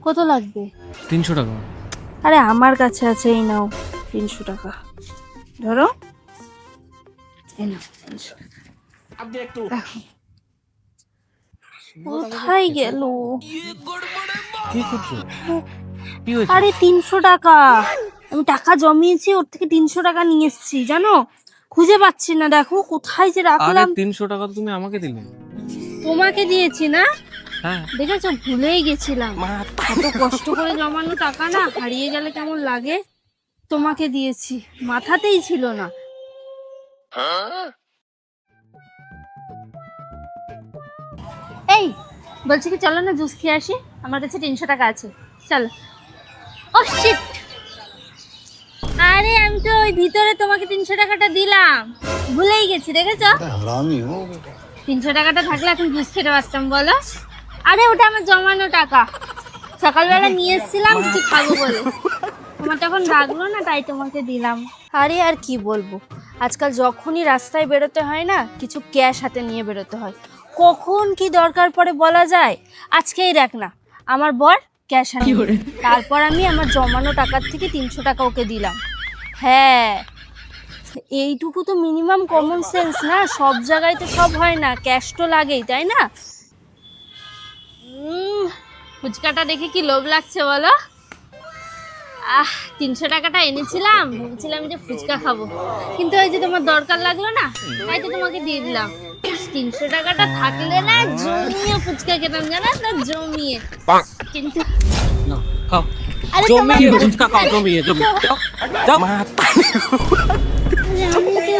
কত লাগবে? 300 টাকা। আরে আমার কাছে আছে, এই নাও 300 টাকা ধরো। এই নাও 300 টাকা। কোথায় গেল? কি করছো? কি হয়েছে? আরে 300 টাকা, আমি টাকা জমিয়েছি, ওর থেকে 300 টাকা নিয়ে এসেছি জানো। খুঁজে পাচ্ছি না, দেখো কোথায় যে আরে রাখলাম। 300 টাকা তো তুমি আমাকে দিলে। তোমাকে দিয়েছি না? হ্যাঁ। দেখেছো, ভুলেই গেছিলাম। এত কষ্ট করে জমানো টাকা না হারিয়ে গেলে কেমন লাগে। তোমাকে দিয়েছি, মাথাতেই ছিল না। এই বলছি কি, চলো না জুস খেয়ে আসি, আমার কাছে 300 টাকা আছে, চলো। ও শিট, আরে আমি তো ওই ভিতরে তোমাকে 300 টাকাটা দিলাম, ভুলেই গেছি, দেখেছো। 300 টাকাটা থাকলে এখন জুস খেতে পারতাম বলো। আরে ওটা আমার জমানো টাকা, সকালবেলা নিয়ে এসেছিলাম কিছু খাবো বলে, তোমার তখন লাগলো না তাই তোমাকে দিলাম। আরে আর কি বলবো, আজকাল যখনই রাস্তায় বেরোতে হয় না, কিছু ক্যাশ হাতে নিয়ে বেরোতে হয়। কখন কি দরকার পড়ে বলা যায়। আজকেই দেখ না, আমার বর ক্যাশ আনে, তারপর আমি আমার জমানো টাকার থেকে 300 টাকা ওকে দিলাম। হ্যাঁ, এইটুকু তো মিনিমাম কমন সেন্স না, সব জায়গায় তো সব হয় না, ক্যাশ তো লাগেই, তাই না। ফুচকাটা দেখে কি লোভ লাগছে বলো। 300 টাকাটা এনেছিলাম, ভেবেছিলাম যে ফুচকা খাবো, কিন্তু ওই যে তোমার দরকার লাগলো না, তাই তো তোমাকে দিয়ে দিলাম। 300 টাকাটা থাকলে না জমিয়ে ফুচকা খেতাম, জানো তো, জমিয়ে। কিন্তু না, খাও। আরে জমিয়ে তোমার- ফুচকা খাও, জমিয়ে। যাও। আরে আমি তো